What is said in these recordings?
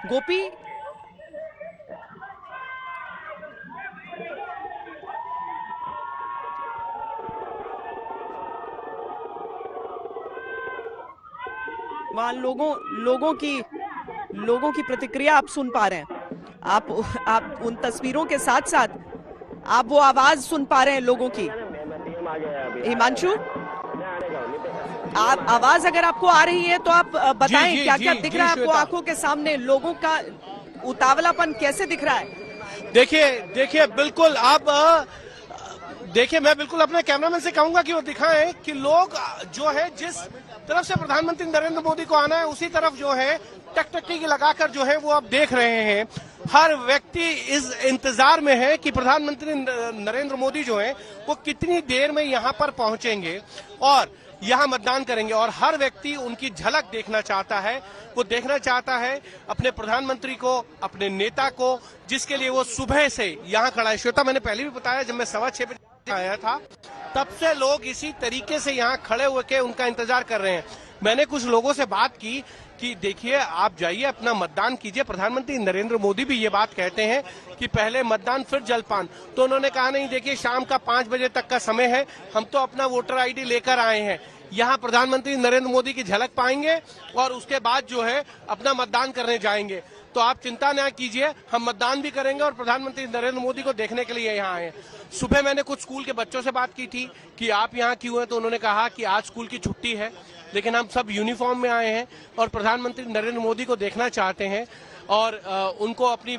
गोपी, वहां लोगों की प्रतिक्रिया आप सुन पा रहे हैं। आप उन तस्वीरों के साथ साथ आप वो आवाज सुन पा रहे हैं लोगों की। हिमांशु, आप आवाज अगर आपको आ रही है तो आप बताएं क्या क्या दिख रहा है आपको आंखों के सामने, लोगों का उतावलापन कैसे दिख रहा है? देखिए बिल्कुल आप देखिए, मैं बिल्कुल अपने कैमरामैन से कहूंगा कि वो दिखाएं कि लोग जो है जिस तरफ से प्रधानमंत्री नरेंद्र मोदी को आना है उसी तरफ जो है टकटकी लगाकर जो है वो आप देख रहे हैं। हर व्यक्ति इस इंतजार में है कि प्रधानमंत्री नरेंद्र मोदी जो है वो कितनी देर में यहाँ पर पहुंचेंगे और यहाँ मतदान करेंगे, और हर व्यक्ति उनकी झलक देखना चाहता है। वो देखना चाहता है अपने प्रधानमंत्री को, अपने नेता को, जिसके लिए वो सुबह से यहाँ खड़ा है। श्वेता, मैंने पहले भी बताया, जब मैं 6:15 बजे आया था तब से लोग इसी तरीके से यहाँ खड़े होकर उनका इंतजार कर रहे हैं। मैंने कुछ लोगों से बात की कि देखिए आप जाइए अपना मतदान कीजिए, प्रधानमंत्री नरेंद्र मोदी भी ये बात कहते हैं कि पहले मतदान फिर जलपान। तो उन्होंने कहा नहीं, देखिए शाम का 5 बजे तक का समय है, हम तो अपना वोटर आईडी लेकर आए हैं, यहाँ प्रधानमंत्री नरेंद्र मोदी की झलक पाएंगे और उसके बाद जो है अपना मतदान करने जाएंगे। तो आप चिंता न कीजिए, हम मतदान भी करेंगे और प्रधानमंत्री नरेंद्र मोदी को देखने के लिए यहाँ आए। सुबह मैंने कुछ स्कूल के बच्चों से बात की थी कि आप यहाँ क्यों हैं, तो उन्होंने कहा कि आज स्कूल की छुट्टी है लेकिन हम सब यूनिफॉर्म में आए हैं और प्रधानमंत्री नरेंद्र मोदी को देखना चाहते हैं और उनको अपनी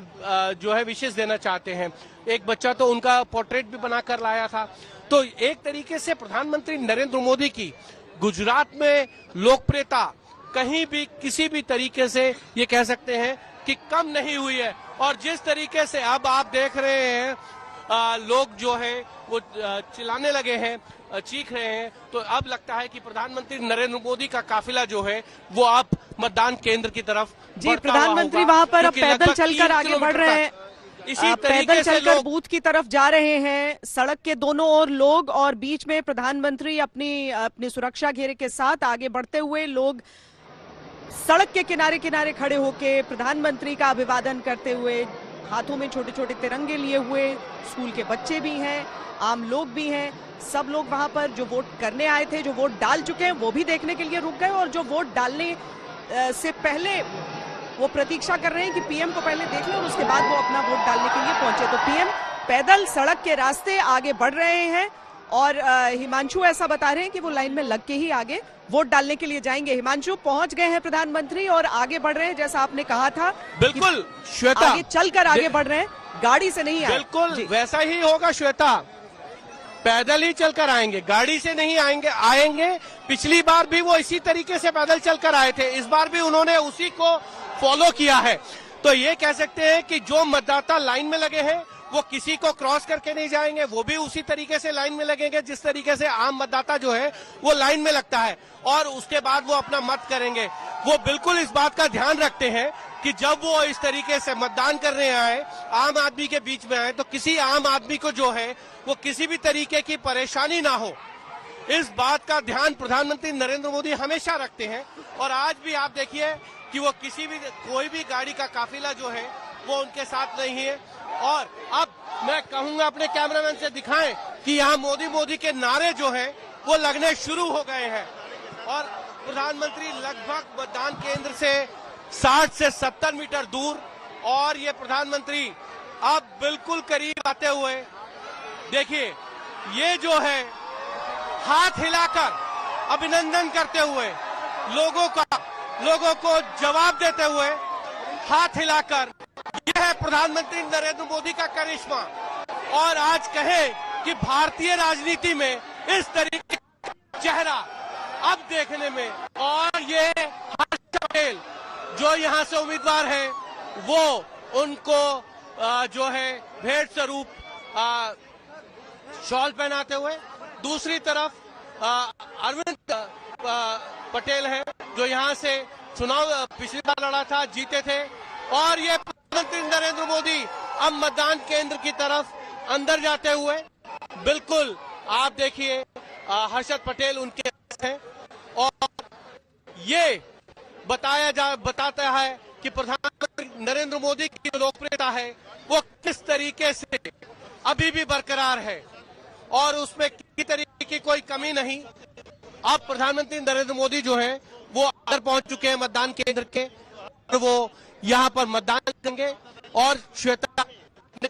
जो है विशेष देना चाहते हैं। एक बच्चा तो उनका पोर्ट्रेट भी बनाकर लाया था। तो एक तरीके से प्रधानमंत्री नरेंद्र मोदी की गुजरात में लोकप्रियता कहीं भी किसी भी तरीके से ये कह सकते हैं कि कम नहीं हुई है। और जिस तरीके से अब आप देख रहे हैं लोग जो है वो चिल्लाने लगे हैं, चीख रहे हैं, तो अब लगता है कि प्रधानमंत्री नरेंद्र मोदी का काफिला जो है वो अब मतदान केंद्र की तरफ जी, प्रधानमंत्री वहां पर अब पैदल चलकर आगे बढ़ रहे हैं, इसी पैदल चलकर बूथ की तरफ जा रहे हैं। सड़क के दोनों ओर लोग और बीच में प्रधानमंत्री अपनी सुरक्षा घेरे के साथ आगे बढ़ते हुए, लोग सड़क के किनारे किनारे खड़े होके प्रधानमंत्री का अभिवादन करते हुए, हाथों में छोटे छोटे तिरंगे लिए हुए, स्कूल के बच्चे भी हैं, आम लोग भी हैं। सब लोग वहां पर जो वोट करने आए थे, जो वोट डाल चुके हैं, वो भी देखने के लिए रुक गए, और जो वोट डालने से पहले वो प्रतीक्षा कर रहे हैं कि पीएम को पहले देख लें और उसके बाद वो अपना वोट डालने के लिए पहुंचे। तो पीएम पैदल सड़क के रास्ते आगे बढ़ रहे हैं और हिमांशु ऐसा बता रहे हैं कि वो लाइन में लग के ही आगे वोट डालने के लिए जाएंगे। हिमांशु, पहुंच गए हैं प्रधानमंत्री और आगे बढ़ रहे हैं, जैसा आपने कहा था। बिल्कुल श्वेता, आगे चलकर आगे बढ़ रहे हैं, गाड़ी से नहीं आए। बिल्कुल वैसा ही होगा श्वेता, पैदल ही चलकर आएंगे, गाड़ी से नहीं आएंगे। पिछली बार भी वो इसी तरीके से पैदल चलकर आए थे, इस बार भी उन्होंने उसी को फॉलो किया है। तो ये कह सकते हैं कि जो मतदाता लाइन में लगे हैं वो किसी को क्रॉस करके नहीं जाएंगे, वो भी उसी तरीके से लाइन में लगेंगे जिस तरीके से आम मतदाता जो है वो लाइन में लगता है, और उसके बाद वो अपना मत करेंगे। वो बिल्कुल इस बात का ध्यान रखते हैं कि जब वो इस तरीके से मतदान करने आए, आम आदमी के बीच में आए, तो किसी आम आदमी को जो है वो किसी भी तरीके की परेशानी ना हो, इस बात का ध्यान प्रधानमंत्री नरेंद्र मोदी हमेशा रखते हैं। और आज भी आप देखिए कि वो कोई भी गाड़ी का काफिला जो है वो उनके साथ नहीं है। और अब मैं कहूंगा अपने कैमरामैन से दिखाएं कि यहाँ मोदी मोदी के नारे जो हैं वो लगने शुरू हो गए हैं, और प्रधानमंत्री लगभग मतदान केंद्र से 60 से 70 मीटर दूर, और ये प्रधानमंत्री अब बिल्कुल करीब आते हुए देखिए, ये जो है हाथ हिलाकर अभिनंदन करते हुए, लोगों को जवाब देते हुए हाथ हिलाकर, यह है प्रधानमंत्री नरेंद्र मोदी का करिश्मा। और आज कहें कि भारतीय राजनीति में इस तरीके का चेहरा अब देखने में, और ये हर्ष पटेल जो यहाँ से उम्मीदवार हैं वो उनको जो है भेंट स्वरूप शॉल पहनाते हुए, दूसरी तरफ अरविंद पटेल हैं जो यहाँ से चुनाव पिछली बार लड़ा था, जीते थे। और ये प्रधानमंत्री नरेंद्र मोदी अब मतदान केंद्र की तरफ अंदर जाते हुए, बिल्कुल आप देखिए हर्षद पटेल उनके हैं, और ये बताता है कि प्रधानमंत्री नरेंद्र मोदी की जो लोकप्रियता है वो किस तरीके से अभी भी बरकरार है और उसमें किसी तरीके की कोई कमी नहीं। अब प्रधानमंत्री नरेंद्र मोदी जो है वो अंदर पहुंच चुके हैं मतदान केंद्र के और वो यहां पर मतदान करेंगे। और श्वेता ने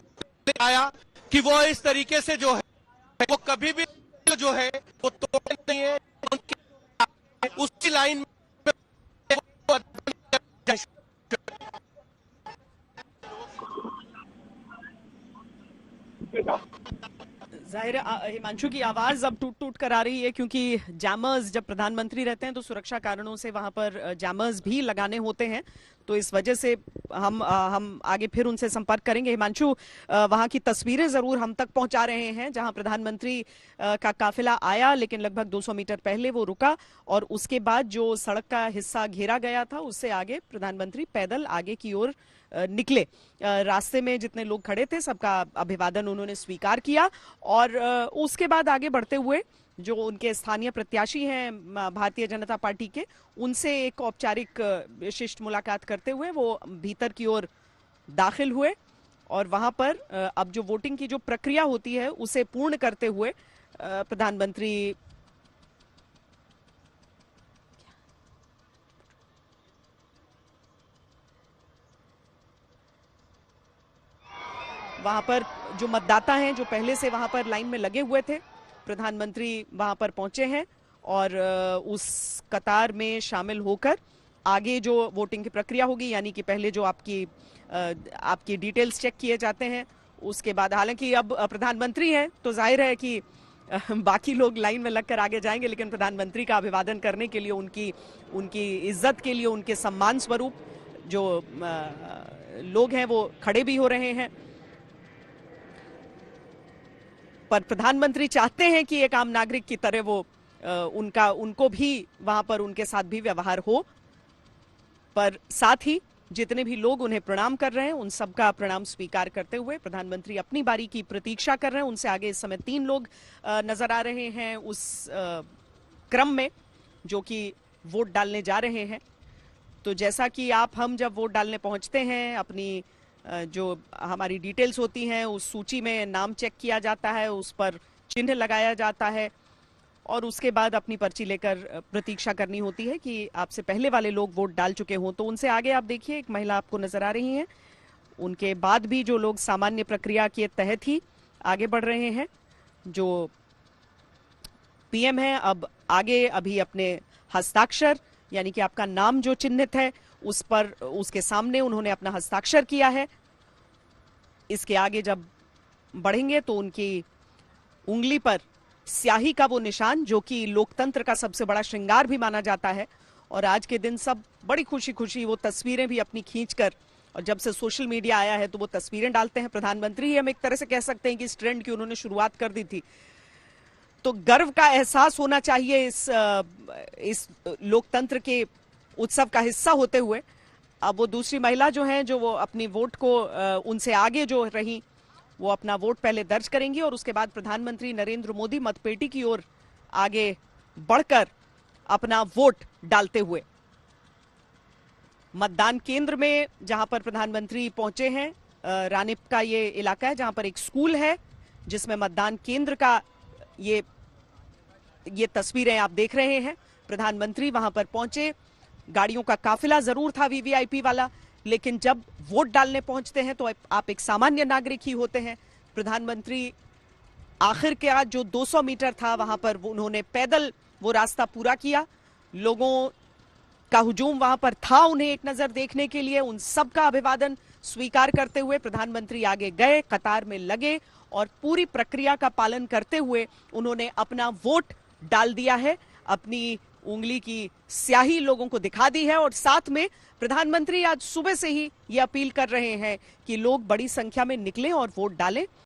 आया कि वो इस तरीके से जो है वो कभी भी जो है वो तोड़े नहीं है, उसी लाइन में जाहिर है हिमांशु की आवाज अब टूट टूट कर आ रही है, क्योंकि जैमर्स जब प्रधानमंत्री रहते हैं तो सुरक्षा कारणों से वहां पर जैमर्स भी लगाने होते हैं, तो इस वजह से हम आगे फिर उनसे संपर्क करेंगे। हिमांशु, वहां की तस्वीरें जरूर हम तक पहुंचा रहे हैं जहां प्रधानमंत्री का काफिला आया, लेकिन लगभग 200 मीटर पहले वो रुका और उसके बाद जो सड़क का हिस्सा घेरा गया था उससे आगे प्रधानमंत्री पैदल आगे की ओर निकले। रास्ते में जितने लोग खड़े थे सबका अभिवादन उन्होंने स्वीकार किया और उसके बाद आगे बढ़ते हुए जो उनके स्थानीय प्रत्याशी हैं भारतीय जनता पार्टी के, उनसे एक औपचारिक शिष्ट मुलाकात करते हुए वो भीतर की ओर दाखिल हुए और वहां पर अब जो वोटिंग की जो प्रक्रिया होती है उसे पूर्ण करते हुए प्रधानमंत्री वहां पर जो मतदाता हैं जो पहले से वहां पर लाइन में लगे हुए थे, प्रधानमंत्री वहां पर पहुंचे हैं और उस कतार में शामिल होकर आगे जो वोटिंग की प्रक्रिया होगी, यानी कि पहले जो आपकी डिटेल्स चेक किए जाते हैं, उसके बाद हालांकि अब प्रधानमंत्री हैं तो जाहिर है कि बाकी लोग लाइन में लगकर आगे जाएंगे, लेकिन प्रधानमंत्री का अभिवादन करने के लिए उनकी इज्जत के लिए उनके सम्मान स्वरूप जो लोग हैं वो खड़े भी हो रहे हैं। पर प्रधानमंत्री चाहते हैं कि एक आम नागरिक की तरह वो उनको भी वहां पर उनके साथ भी व्यवहार हो, पर साथ ही जितने भी लोग उन्हें प्रणाम कर रहे हैं उन सबका प्रणाम स्वीकार करते हुए प्रधानमंत्री अपनी बारी की प्रतीक्षा कर रहे हैं। उनसे आगे इस समय 3 लोग नजर आ रहे हैं उस क्रम में जो कि वोट डालने जा रहे हैं। तो जैसा कि हम जब वोट डालने पहुंचते हैं, अपनी जो हमारी डिटेल्स होती हैं उस सूची में नाम चेक किया जाता है, उस पर चिन्ह लगाया जाता है और उसके बाद अपनी पर्ची लेकर प्रतीक्षा करनी होती है कि आपसे पहले वाले लोग वोट डाल चुके हों। तो उनसे आगे आप देखिए एक महिला आपको नजर आ रही हैं, उनके बाद भी जो लोग सामान्य प्रक्रिया के तहत ही आगे बढ़ रहे हैं। जो पीएम है अब आगे अभी अपने हस्ताक्षर यानी कि आपका नाम जो चिन्हित है उस पर उसके सामने उन्होंने अपना हस्ताक्षर किया है। इसके आगे जब बढ़ेंगे तो उनकी उंगली पर स्याही का वो निशान जो कि लोकतंत्र का सबसे बड़ा श्रृंगार भी माना जाता है, और आज के दिन सब बड़ी खुशी खुशी वो तस्वीरें भी अपनी खींचकर, और जब से सोशल मीडिया आया है तो वो तस्वीरें डालते हैं। प्रधानमंत्री ही हम एक तरह से कह सकते हैं कि इस ट्रेंड की उन्होंने शुरुआत कर दी थी। तो गर्व का एहसास होना चाहिए इस लोकतंत्र के उत्सव का हिस्सा होते हुए। अब वो दूसरी महिला जो हैं जो वो अपनी वोट को उनसे आगे जो रही वो अपना वोट पहले दर्ज करेंगी और उसके बाद प्रधानमंत्री नरेंद्र मोदी मतपेटी की ओर आगे बढ़कर अपना वोट डालते हुए मतदान केंद्र में जहां पर प्रधानमंत्री पहुंचे हैं, रानिप का ये इलाका है जहां पर एक स्कूल है जिसमें मतदान केंद्र का ये तस्वीरें आप देख रहे हैं। प्रधानमंत्री वहां पर पहुंचे, गाड़ियों का काफिला जरूर था वीवीआईपी वाला, लेकिन जब वोट डालने पहुंचते हैं तो आप एक सामान्य नागरिक ही होते हैं। प्रधानमंत्री आखिर के आज जो 200 मीटर था वहां पर उन्होंने पैदल वो रास्ता पूरा किया। लोगों का हुजूम वहां पर था उन्हें एक नजर देखने के लिए। उन सबका अभिवादन स्वीकार करते हुए प्रधानमंत्री आगे गए, कतार में लगे और पूरी प्रक्रिया का पालन करते हुए उन्होंने अपना वोट डाल दिया है। अपनी उंगली की स्याही लोगों को दिखा दी है और साथ में प्रधानमंत्री आज सुबह से ही ये अपील कर रहे हैं कि लोग बड़ी संख्या में निकलें और वोट डालें।